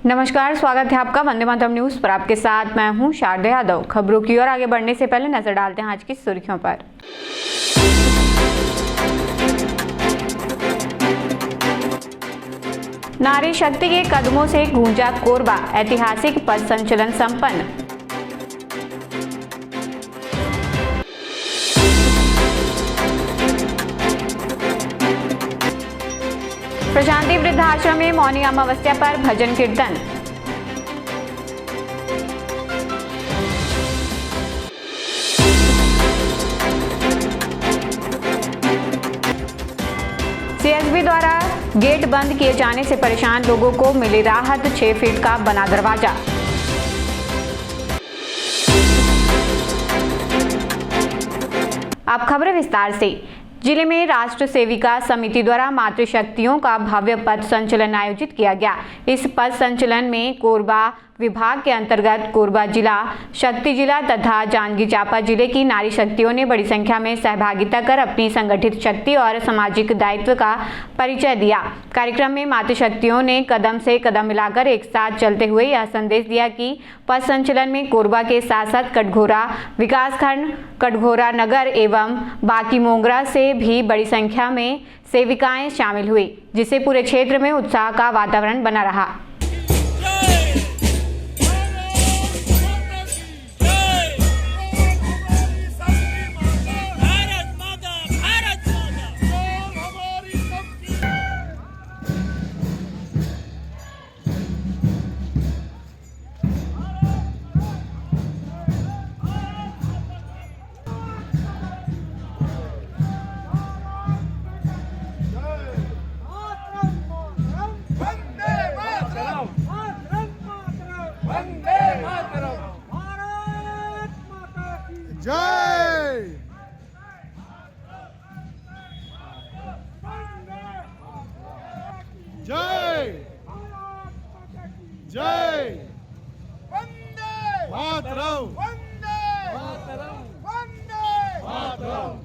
नमस्कार, स्वागत है आपका वंदे मातरम न्यूज पर। आपके साथ मैं हूं शारदा यादव। खबरों की ओर आगे बढ़ने से पहले नजर डालते हैं आज की सुर्खियों पर। नारी शक्ति के कदमों से गूंजा कोरबा, ऐतिहासिक पथ संचलन संपन्न। प्रशांति वृद्धाश्रम में मौनी अमावस्या पर भजन कीर्तन। सीएसबी द्वारा गेट बंद किए जाने से परेशान लोगों को मिली राहत, 6 फीट का बना दरवाजा। अब खबरें विस्तार से। जिले में राष्ट्र सेविका समिति द्वारा मातृशक्तियों का भव्य पथ संचलन आयोजित किया गया। इस पथ संचलन में कोरबा विभाग के अंतर्गत कोरबा जिला, शक्ति जिला तथा जांजगीर चांपा जिले की नारी शक्तियों ने बड़ी संख्या में सहभागिता कर अपनी संगठित शक्ति और सामाजिक दायित्व का परिचय दिया। कार्यक्रम में मातृशक्तियों ने कदम से कदम मिलाकर एक साथ चलते हुए यह संदेश दिया कि पथ संचलन में कोरबा के साथ साथ कटघोरा विकासखंड, कटघोरा नगर एवं बाकी मोगरा से भी बड़ी संख्या में सेविकाएं शामिल हुई, जिससे पूरे क्षेत्र में उत्साह का वातावरण बना रहा। जय जय जय वंदे मातरम, वंदे मातरम, वंदे मातरम।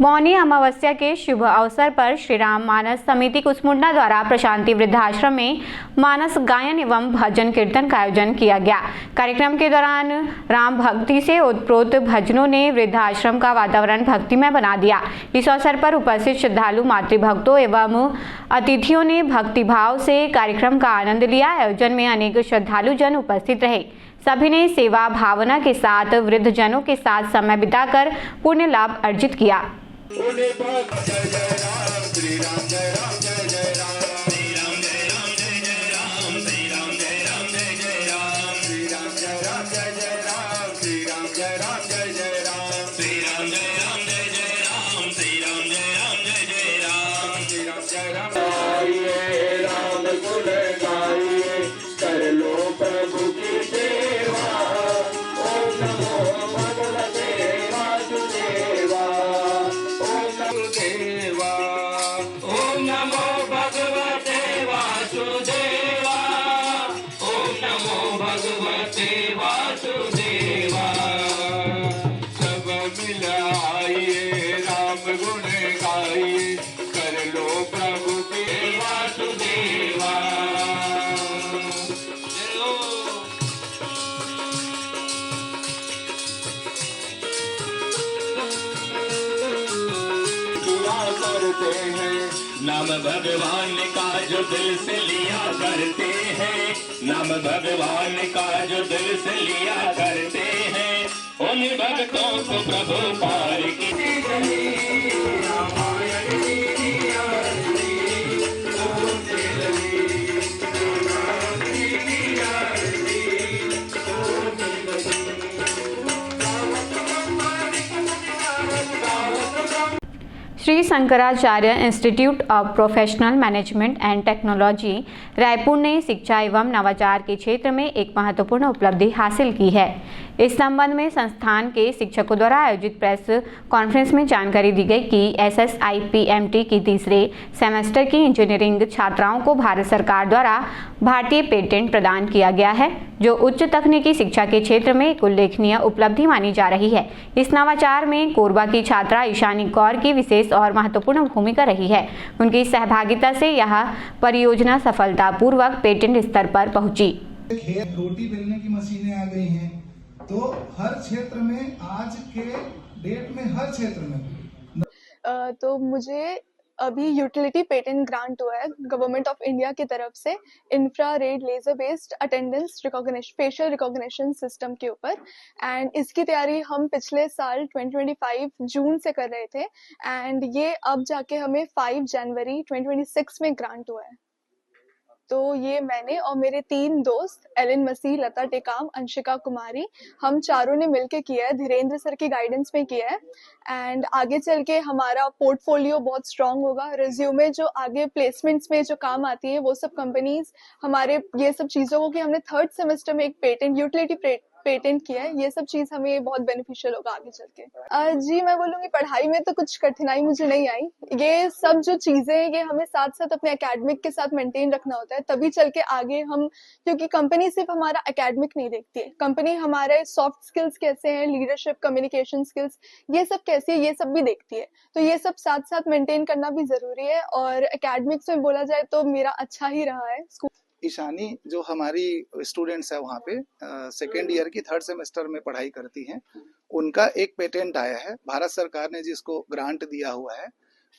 मौनी अमावस्या के शुभ अवसर पर श्री राम मानस समिति कुसमुंडा द्वारा प्रशांति वृद्धाश्रम में मानस गायन एवं भजन कीर्तन का आयोजन किया गया। कार्यक्रम के दौरान राम भक्ति से ओतप्रोत भजनों ने वृद्धाश्रम का वातावरण भक्तिमय बना दिया। इस अवसर पर उपस्थित श्रद्धालु मातृभक्तों एवं अतिथियों ने भक्तिभाव से कार्यक्रम का आनंद लिया। आयोजन में अनेक श्रद्धालु जन उपस्थित रहे। सभी ने सेवा भावना के साथ वृद्ध जनों के साथ समय बिताकर पुण्य लाभ अर्जित किया। जय जय राम श्री राम जय राम जय जय राम श्री राम जय राम जय जय राम श्री राम जय राम जय जय राम श्री राम जय राम जय जय राम श्री राम जय राम जय जय राम श्री राम जय राम जय जय राम श्री राम जय राम जय जय राम श्री राम जय राम गाइए राम गुण गाइए कर लो प्रभु की सेवा। ओम नमो भगवते वासुदेवा, ओम नमो देवा। करते हैं। नाम भगवान का जो दिल से लिया करते हैं, नाम भगवान का जो दिल से लिया करते हैं, उन भक्तों को प्रभु पार की Shri Shankaracharya institute of professional management and technology Raipur ने शिक्षा एवं नवाचार के क्षेत्र में एक महत्वपूर्ण उपलब्धि हासिल की है। इस संबंध में संस्थान के शिक्षकों द्वारा आयोजित प्रेस कॉन्फ्रेंस में जानकारी दी गई कि SSIPMT की तीसरे सेमेस्टर की इंजीनियरिंग छात्राओं को भारत सरकार द्वारा भारतीय पेटेंट प्रदान किया गया है, जो उच्च तकनीकी शिक्षा के क्षेत्र में एक उल्लेखनीय उपलब्धि मानी जा रही है। इस नवाचार में कोरबा की छात्रा ईशानी कौर की विशेष और महत्वपूर्ण भूमिका रही है। उनकी सहभागिता से यह परियोजना सफलतापूर्वक पेटेंट स्तर पर पहुंची। रोटी बेलने की मशीनें आ गई हैं, तो हर क्षेत्र में आज के डेट में हर क्षेत्र में तो मुझे अभी यूटिलिटी पेटेंट ग्रांट हुआ है गवर्नमेंट ऑफ इंडिया की तरफ से infrared laser based attendance recognition facial recognition system के ऊपर। एंड इसकी तैयारी हम पिछले साल 2025 जून से कर रहे थे एंड ये अब जाके हमें 5 जनवरी 2026 में ग्रांट हुआ है। तो ये मैंने और मेरे 3 दोस्त एलिन मसीह, लता टेकाम, अंशिका कुमारी, हम चारों ने मिलके किया है, धीरेन्द्र सर की गाइडेंस में किया है। एंड आगे चल के हमारा पोर्टफोलियो बहुत स्ट्रांग होगा, रिज्यूमे जो आगे प्लेसमेंट्स में जो काम आती है वो सब कंपनीज हमारे ये सब चीज़ों को कि हमने 3rd सेमेस्टर में एक पेटेंट यूटिलिटी पेटेंट किया है, ये सब चीज हमें बहुत बेनिफिशियल होगा आगे चल के। जी मैं बोलूँगी पढ़ाई में तो कुछ कठिनाई मुझे नहीं आई। ये सब जो चीजें हैं ये हमें साथ साथ अपने एकेडमिक के साथ मेंटेन रखना होता है, तभी चल के आगे हम, क्योंकि कंपनी सिर्फ हमारा एकेडमिक नहीं देखती है, कंपनी हमारे सॉफ्ट स्किल्स कैसे हैं, लीडरशिप, कम्युनिकेशन स्किल्स, ये सब कैसे है, ये सब भी देखती है। तो ये सब साथ साथ मेंटेन करना भी जरूरी है। और एकेडमिक्स में बोला जाए तो मेरा अच्छा ही रहा है। ईशानी जो हमारी स्टूडेंट्स है वहाँ पे 2nd ईयर की 3rd सेमेस्टर में पढ़ाई करती हैं, उनका एक पेटेंट आया है, भारत सरकार ने जिसको ग्रांट दिया हुआ है।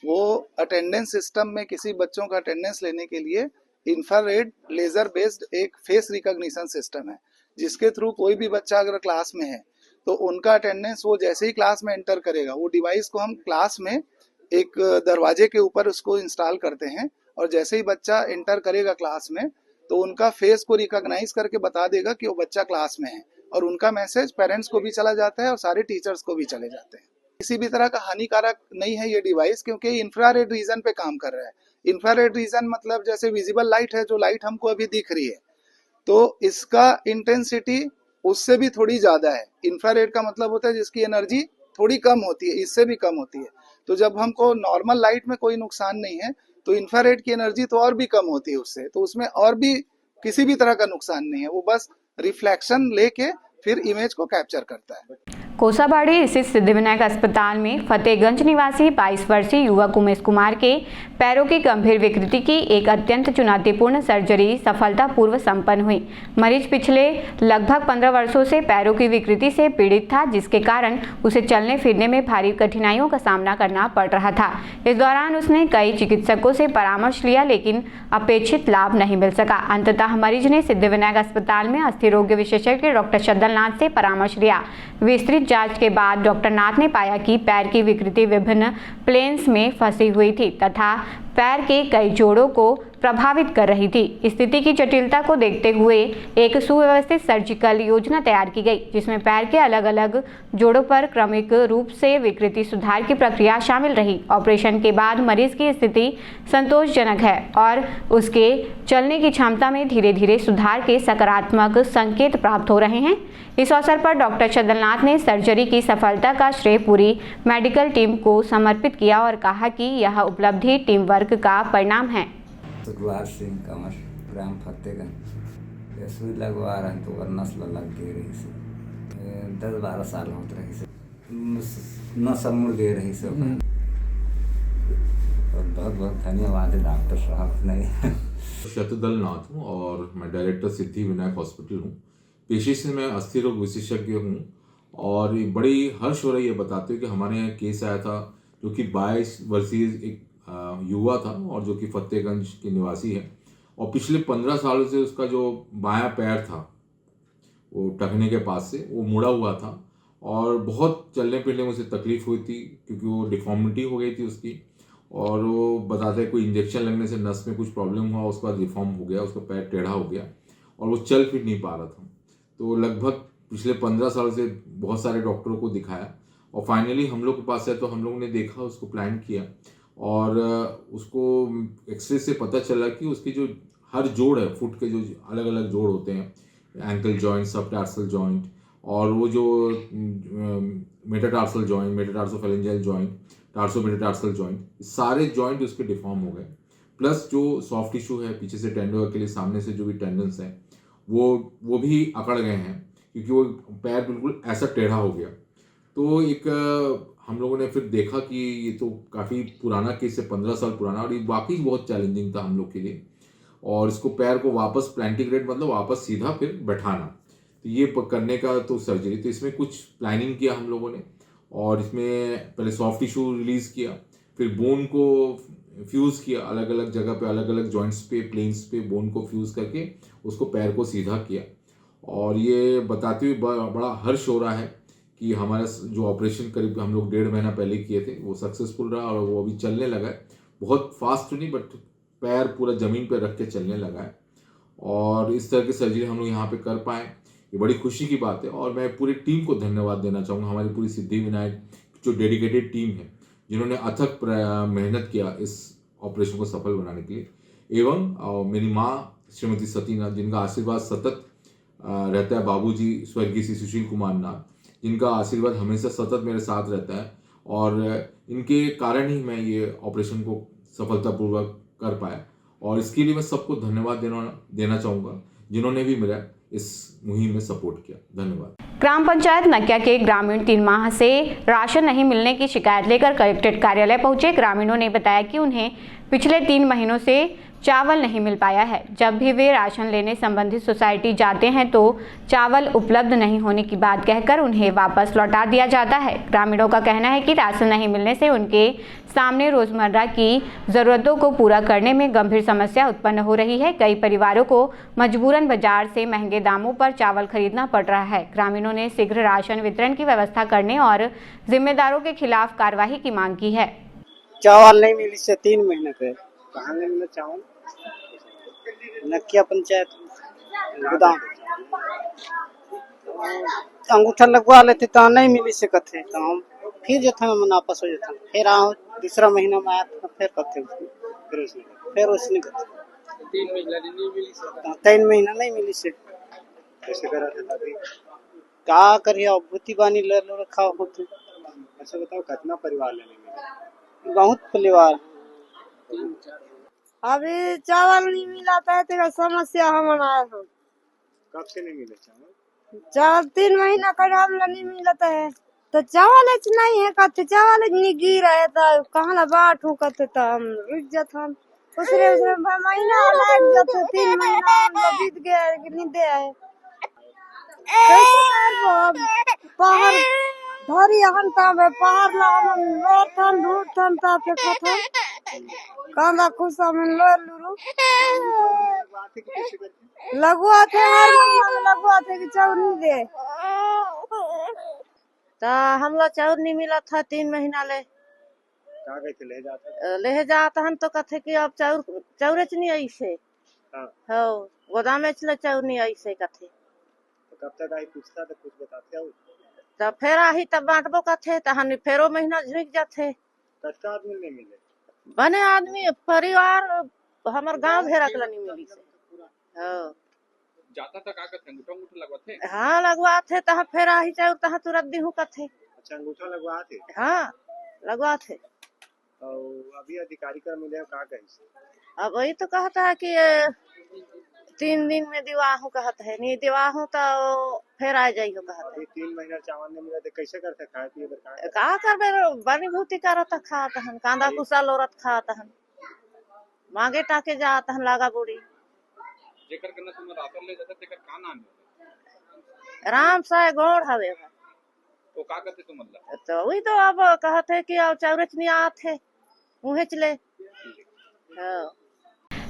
वो अटेंडेंस सिस्टम में किसी बच्चों का अटेंडेंस लेने के लिए इंफ्रारेड लेजर बेस्ड एक फेस रिकॉग्निशन सिस्टम है, जिसके थ्रू कोई भी बच्चा अगर क्लास में है तो उनका अटेंडेंस वो जैसे ही क्लास में एंटर करेगा, वो डिवाइस को हम क्लास में एक दरवाजे के ऊपर उसको इंस्टॉल करते हैं, और जैसे ही बच्चा एंटर करेगा क्लास में तो उनका फेस को रिकॉग्नाइज करके बता देगा कि वो बच्चा क्लास में है, और उनका मैसेज पेरेंट्स को भी चला जाता है और सारे टीचर्स को भी चले जाते हैं। किसी भी तरह का हानिकारक नहीं है ये डिवाइस, क्योंकि इंफ्रारेड रीजन पे काम कर रहा है। इंफ्रारेड रीजन मतलब जैसे विजिबल लाइट है, जो लाइट हमको अभी दिख रही है, तो इसका इंटेंसिटी उससे भी थोड़ी ज्यादा है। इंफ्रारेड का मतलब होता है जिसकी एनर्जी थोड़ी कम होती है, इससे भी कम होती है। तो जब हमको नॉर्मल लाइट में कोई नुकसान नहीं है, तो इंफ्रारेड की एनर्जी तो और भी कम होती है उससे, तो उसमें और भी किसी भी तरह का नुकसान नहीं है, वो बस रिफ्लेक्शन लेके फिर इमेज को कैप्चर करता है। कोसाबाड़ी स्थित सिद्धिविनायक अस्पताल में फतेहगंज निवासी 22 वर्षीय युवक उमेश कुमार के पैरों की गंभीर विकृति की एक अत्यंत चुनौतीपूर्ण सर्जरी सफलतापूर्वक संपन्न हुई। मरीज पिछले लगभग 15 वर्षों से पैरों की विकृति से पीड़ित था, जिसके कारण उसे चलने फिरने में भारी कठिनाइयों का सामना करना पड़ रहा था। इस दौरान उसने कई चिकित्सकों से परामर्श लिया, लेकिन अपेक्षित लाभ नहीं मिल सका। अंततः मरीज ने सिद्धिविनायक अस्पताल में अस्थिरोग विशेषज्ञ डॉक्टर शद्दलनाथ से परामर्श लिया। विस्तृत जांच के बाद डॉक्टर नाथ ने पाया कि पैर की विकृति विभिन्न प्लेन्स में फंसी हुई थी तथा पैर के कई जोड़ों को प्रभावित कर रही थी। स्थिति की जटिलता को देखते हुए एक सुव्यवस्थित सर्जिकल योजना तैयार की गई, जिसमें पैर के अलग अलग जोड़ों पर क्रमिक रूप से विकृति सुधार की प्रक्रिया शामिल रही। ऑपरेशन के बाद मरीज की स्थिति संतोषजनक है और उसके चलने की क्षमता में धीरे धीरे सुधार के सकारात्मक संकेत प्राप्त हो रहे हैं। इस अवसर पर डॉक्टर शद्दलनाथ ने सर्जरी की सफलता का श्रेय पूरी मेडिकल टीम को समर्पित किया और कहा कि यह उपलब्धि टीम वर्क का परिणाम है। सुखवार सिंह कमर, ग्राम फतेहगंज। ये सुई लगवा रहे तो और नस्ल लग गई रही से 10-12 साल होत रही से नस्ल मुड़ गई रही से। और बहुत बहुत धन्यवाद है डॉक्टर साहब। नहीं शद्दलनाथ हूँ और मैं डायरेक्टर सिद्धिविनायक हॉस्पिटल हूँ। पेशे से मैं अस्थि रोग विशेषज्ञ हूँ और बड़ी हर्ष हो रही है बताते हुए कि हमारे यहाँ केस आया था जो कि 22 वर्षीय एक युवा था और जो कि फतेहगंज के निवासी है, और पिछले 15 सालों से उसका जो बायां पैर था वो टखने के पास से वो मुड़ा हुआ था और बहुत चलने फिरने में उसे तकलीफ हुई थी क्योंकि वो डिफॉर्मिटी हो गई थी उसकी। और वो बताते हैं कोई इंजेक्शन लगने से नस में कुछ प्रॉब्लम हुआ, उसके बाद डिफॉर्म हो गया, उसका पैर टेढ़ा हो गया और वो चल फिर नहीं पा रहा था। तो लगभग पिछले 15 साल से बहुत सारे डॉक्टरों को दिखाया और फाइनली हम लोग के पास है तो हम लोगों ने देखा, उसको प्लान किया और उसको एक्सरे से पता चला कि उसकी जो हर जोड़ है, फुट के जो अलग अलग जोड़ होते हैं, एंकल जॉइंट, सबटार्सल जॉइंट और वो जो मेटाटार्सल जॉइंट, मेटाटार्सोफेरेंजियल जॉइंट, टार्सोमेटाटार्सल जॉइंट, सारे जॉइंट उसके डिफॉर्म हो गए। प्लस जो सॉफ्ट टिश्यू है पीछे से टेंडो के लिए सामने से जो भी टेंडन्स हैं वो भी अकड़ गए हैं क्योंकि वो पैर बिल्कुल ऐसा टेढ़ा हो गया। तो एक हम लोगों ने फिर देखा कि ये तो काफ़ी पुराना केस है, 15 साल पुराना, और ये वाकई बहुत चैलेंजिंग था हम लोग के लिए। और इसको पैर को वापस प्लांटिग्रेट मतलब वापस सीधा फिर बैठाना, तो ये करने का तो सर्जरी, तो इसमें कुछ प्लानिंग किया हम लोगों ने और इसमें पहले सॉफ्ट टिश्यू रिलीज़ किया, फिर बोन को फ्यूज़ किया, अलग अलग जगह पे अलग अलग जॉइंट्स पे प्लेन्स पे बोन को फ्यूज़ करके उसको पैर को सीधा किया। और ये बताते हुए बड़ा हर्ष हो रहा है कि हमारा जो ऑपरेशन करीब हम लोग 1.5 महीना पहले किए थे वो सक्सेसफुल रहा और वो अभी चलने लगा है। बहुत फास्ट नहीं बट पैर पूरा ज़मीन पर रख के चलने लगा है और इस तरह की सर्जरी हम लोग यहाँ पे कर पाए, ये बड़ी खुशी की बात है। और मैं पूरी टीम को धन्यवाद देना चाहूँगा, हमारी पूरी सिद्धिविनायक जो डेडिकेटेड टीम है जिन्होंने अथक मेहनत किया इस ऑपरेशन को सफल बनाने के लिए, एवं मेरी माँ श्रीमती सतीनाथ जिनका आशीर्वाद सतत रहता है, बाबूजी स्वर्गीय श्री सुशील कुमार नाथ जिनका आशीर्वाद हमेशा सतत मेरे साथ रहता है और इनके कारण ही मैं ये ऑपरेशन को सफलतापूर्वक कर पाया और इसके लिए मैं सबको धन्यवाद देना चाहूँगा जिन्होंने भी मेरा इस मुहिम में सपोर्ट किया। धन्यवाद। ग्राम पंचायत नकिया के ग्रामीण 3 माह से राशन नहीं मिलने की शिकायत लेकर कलेक्ट्रेट कार्यालय पहुंचे। ग्रामीणों ने बताया कि उन्हें पिछले 3 महीनों से चावल नहीं मिल पाया है। जब भी वे राशन लेने संबंधित सोसाइटी जाते हैं तो चावल उपलब्ध नहीं होने की बात कहकर उन्हें वापस लौटा दिया जाता है। ग्रामीणों का कहना है कि राशन नहीं मिलने से उनके सामने रोजमर्रा की जरूरतों को पूरा करने में गंभीर समस्या उत्पन्न हो रही है। कई परिवारों को मजबूरन बाजार से महंगे दामों पर चावल खरीदना पड़ रहा है। ग्रामीणों ने शीघ्र राशन वितरण की व्यवस्था करने और जिम्मेदारों के खिलाफ कार्रवाई की मांग की है। चावल नहीं मिली से 3 महीने पे। कहाँ नहीं मिला चावल? नकिया पंचायत गोदाम अंगूठा लगवा लेते तो नहीं मिली से कथे तो हम फिर जो था मैं वापस हो जाता, फिर आओ दूसरा महीना में आया तो फिर कथे फिर उसने 3 महीना नहीं मिली से कैसे करा था अभी क्या करिए अब भूती बानी ले लो रखा होते। अच्छा बताओ कितना परिवार लेने मिले? बहुत परिवार। अभी चावल नहीं मिला था तो समस्या हमारा है। कब से नहीं मिले चावल? चावल 3 महीना का हमला नहीं मिलता है तो चावल नहीं है कहते चावल नहीं गिर रहे तो कहाँ ला बांटू कहते तो हम रुक जाते हम उसने महीना लग जाते 3 महीना बीत गया नहीं दे है पहाड़ धरी हम तब पहाड़ ला हम लोथन ढूंढथन ता पे खथन कांदा कुसा में लुरु लगवा थे हर महीना लगवा थे कि चावल नहीं दे तो हम लोग चावल नहीं मिला था 3 महीना ले कहाँ गए थे? ले जाता हम तो कहते कि अब चाउर नहीं आई से हो गोदाम में चले चाउर नहीं आई से कहते तो कब तक आई पूछता तो कुछ बताते हो तो फिर आई तब बांटबो कहते तो हम फेरो महीना झुक जाते। कच्चा आदमी नहीं मिले बने आदमी परिवार हमार गांव घेरा के नहीं मिली से हो जाता था का कहते अंगूठा लगवाते हाँ लगवाते तहाँ फिर आई चाउर तहाँ तुरंत दी हूँ कहते। अच्छा अंगूठा लगवाते? हाँ लगवाते। और अभी अधिकारी का मिले कहा कहीं अब वही तो कहता है कि 3 दिन में दिवा हूँ कहता है नहीं दिवा हूँ तो फिर आ जाइयो कहता है। 3 महीना चावल नहीं मिला तो कैसे करते खाए पिए का करबे बनी भूति करत खात हन कांदा कुसा लोरत खात हन मांगे टाके जात हन लागा बूढ़ी जेकर करना तुम राशन ले जाते तेकर का नाम है राम साय गोड़ हवे तो का कहते तुम मतलब तो वही तो अब कहते कि अब चाउरच नहीं आत है मुहे चले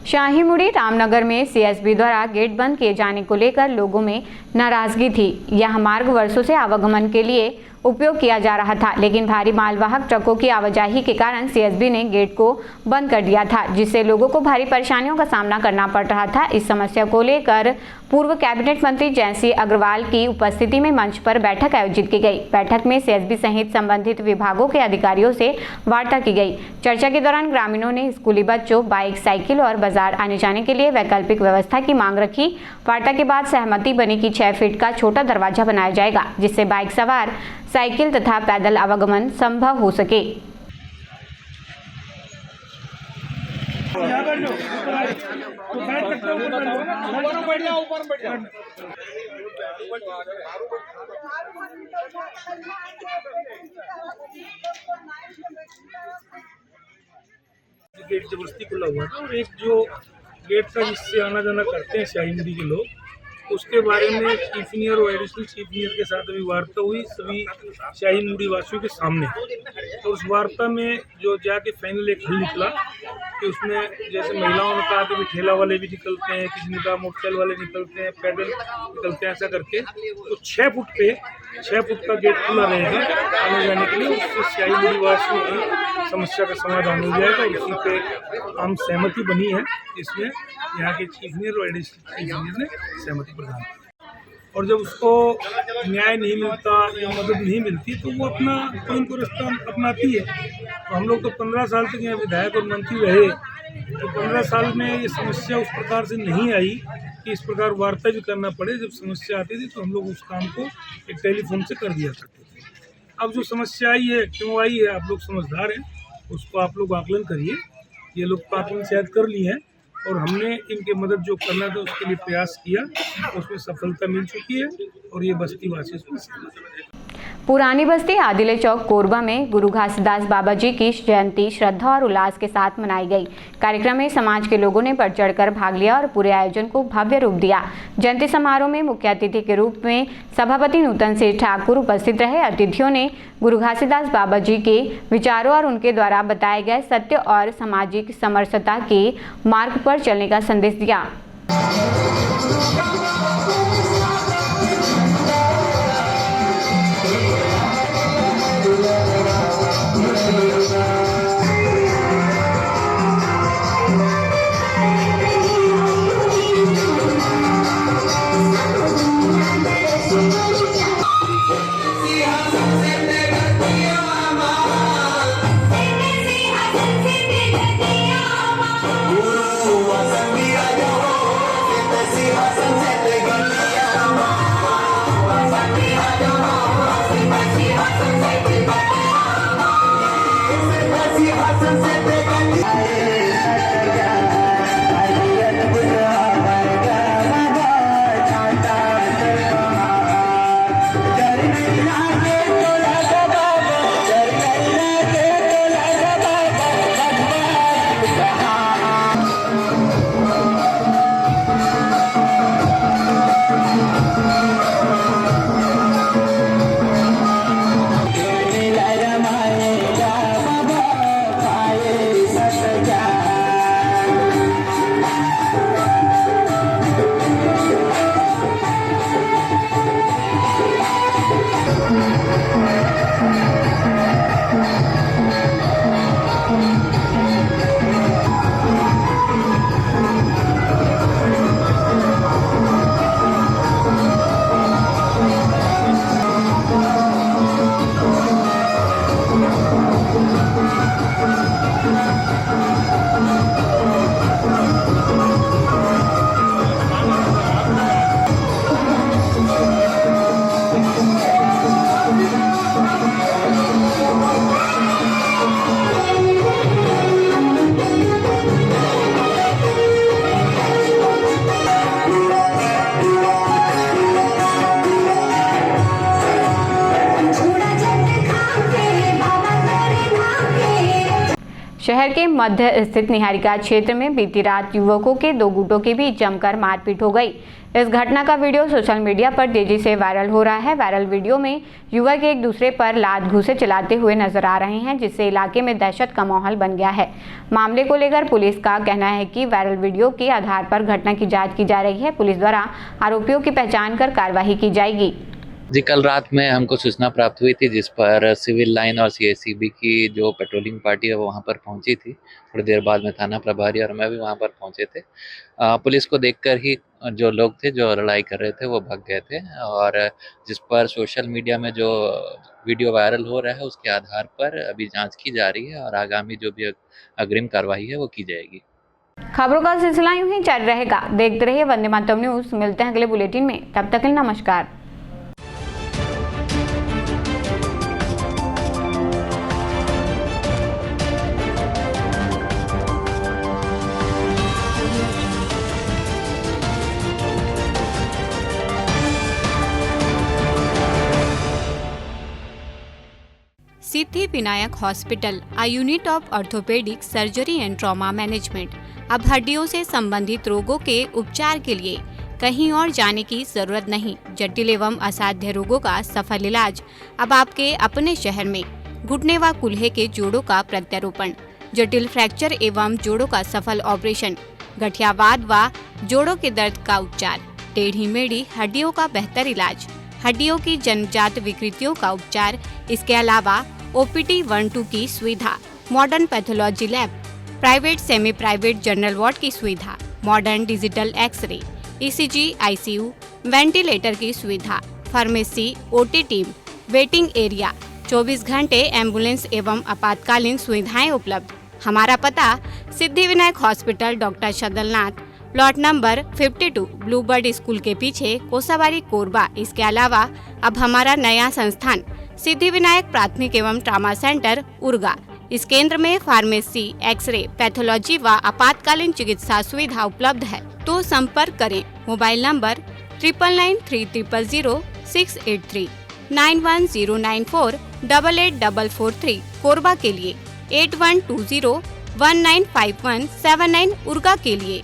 शाहीमुड़ी रामनगर में सीएसबी द्वारा गेट बंद किए जाने को लेकर लोगों में नाराजगी थी। यह मार्ग वर्षों से आवागमन के लिए उपयोग किया जा रहा था, लेकिन भारी मालवाहक ट्रकों की आवाजाही के कारण सीएसबी ने गेट को बंद कर दिया था, जिससे लोगों को भारी परेशानियों का सामना करना पड़ रहा था। इस समस्या को लेकर पूर्व कैबिनेट मंत्री जयंत सिंह अग्रवाल की उपस्थिति में मंच पर बैठक आयोजित की गई। बैठक में सीएसबी सहित संबंधित विभागों के अधिकारियों से वार्ता की गई। चर्चा के दौरान ग्रामीणों ने स्कूली बच्चों, बाइक, साइकिल और बाजार आने जाने के लिए वैकल्पिक व्यवस्था की मांग रखी। वार्ता के बाद सहमति बनी कि 6 फीट का छोटा दरवाजा बनाया जाएगा, जिससे बाइक सवार, साइकिल तथा पैदल आवागमन संभव हो सके। गेट जबरदस्ती खुला हुआ था और एक जो गेट का जिससे आना जाना करते हैं शाहीमुड़ी के लोग, उसके बारे में चीफ इंजीनियर और एडिशनल चीफ इंजीनियर के साथ अभी वार्ता हुई सभी शाहीमुड़ी वासियों के सामने। तो उस वार्ता में जो जाके फाइनल एक हल निकला कि उसमें जैसे महिलाओं ने कहा कि ठेला वाले भी निकलते हैं, किसी ने कहा मोटरसाइकिल वाले निकलते हैं, पैदल निकलते हैं, ऐसा करके तो 6 फुट पे 6 फुट का गेट खुला रहेगा आने जाने के लिए। उससे शाहीमुड़ी वासियों की समस्या का समाधान हो जाएगा। इसी पे आम सहमति बनी है, इसमें यहाँ के चीफ इंजीनियर और एडिशनल चीफ इंजीनियर ने सहमति प्रदान की। और जब उसको न्याय नहीं मिलता या मदद नहीं मिलती तो वो अपना कोई को रास्ता अपनाती है। तो हम लोग तो 15 साल तक यहाँ विधायक और मंत्री रहे, तो 15 साल में ये समस्या उस प्रकार से नहीं आई कि इस प्रकार वार्ता भी करना पड़े। जब समस्या आती थी तो हम लोग उस काम को एक टेलीफोन से कर दिया करते थे। अब जो समस्या आई है, क्यों आई है, आप लोग समझदार हैं, उसको आप लोग आकलन करिए। ये लोग आकलन शायद कर लिए हैं और हमने इनके मदद जो करना था उसके लिए प्रयास किया, उसमें सफलता मिल चुकी है और ये बस्ती वासी उसमें सहमत है। पुरानी बस्ती आदिले चौक कोरबा में गुरु घासीदास बाबा जी की जयंती श्रद्धा और उल्लास के साथ मनाई गई। कार्यक्रम में समाज के लोगों ने बढ़ चढ़कर भाग लिया और पूरे आयोजन को भव्य रूप दिया। जयंती समारोह में मुख्य अतिथि के रूप में सभापति नूतन सिंह ठाकुर उपस्थित रहे। अतिथियों ने गुरु घासीदास बाबा जी के विचारों और उनके द्वारा बताए गए सत्य और सामाजिक समरसता के मार्ग पर चलने का संदेश दिया। Guru Vasant Rajo, शहर के मध्य स्थित निहारिका क्षेत्र में बीती रात युवकों के दो गुटों के बीच जमकर मारपीट हो गई। इस घटना का वीडियो सोशल मीडिया पर तेजी से वायरल हो रहा है। वायरल वीडियो में युवक एक दूसरे पर लात घूंसे चलाते हुए नजर आ रहे हैं, जिससे इलाके में दहशत का माहौल बन गया है। मामले को लेकर पुलिस का कहना है कि वायरल वीडियो के आधार पर घटना की जांच की जा रही है। पुलिस द्वारा आरोपियों की पहचान कर कार्रवाई की जाएगी। जी, कल रात में हमको सूचना प्राप्त हुई थी, जिस पर सिविल लाइन और सीएससीबी की जो पेट्रोलिंग पार्टी है वो वहाँ पर पहुँची थी। थोड़ी देर बाद में थाना प्रभारी और मैं भी वहाँ पर पहुँचे थे। पुलिस को देखकर ही जो लोग थे जो लड़ाई कर रहे थे वो भाग गए थे, और जिस पर सोशल मीडिया में जो वीडियो वायरल हो रहा है उसके आधार पर अभी जांच की जा रही है और आगामी जो भी अग्रिम कार्रवाई है वो की जाएगी। खबरों का सिलसिला यूं ही जारी रहेगा। देखते रहिए वंदे मातरम न्यूज। मिलते हैं अगले बुलेटिन में, तब तक के लिए नमस्कार। Siddhi Vinayak hospital, a unit of orthopaedic surgery and trauma management. अब हड्डियों से संबंधित रोगों के उपचार के लिए कहीं और जाने की जरूरत नहीं। जटिल एवं असाध्य रोगों का सफल इलाज अब आपके अपने शहर में। घुटने व कूल्हे के जोड़ों का प्रत्यारोपण, जटिल फ्रैक्चर एवं जोड़ों का सफल ऑपरेशन, गठियावाद व जोड़ों के दर्द का उपचार, टेढ़ी मेढ़ी हड्डियों का बेहतर इलाज, हड्डियों की जन्मजात विकृतियों का उपचार। इसके अलावा OPD 1-2 की सुविधा, modern pathology lab, private semi private general ward की सुविधा, modern digital x ray, ECG, ICU, ventilator की सुविधा, pharmacy, OT team, waiting area, 24 घंटे एम्बुलेंस एवं आपातकालीन सुविधाएं उपलब्ध। हमारा पता Siddhi Vinayak hospital, doctor Shadalnath, plot number 52, Bluebird school के पीछे, कोसाबारी, कोरबा। इसके अलावा अब हमारा नया संस्थान सिद्धि विनायक प्राथमिक एवं ट्रामा सेंटर, उर्गा। इस केंद्र में फार्मेसी, एक्सरे, पैथोलॉजी व आपातकालीन चिकित्सा सुविधा उपलब्ध है। तो संपर्क करें। मोबाइल नंबर 9993000683, 9109488443, कोरबा के लिए 8120195179, उर्गा के लिए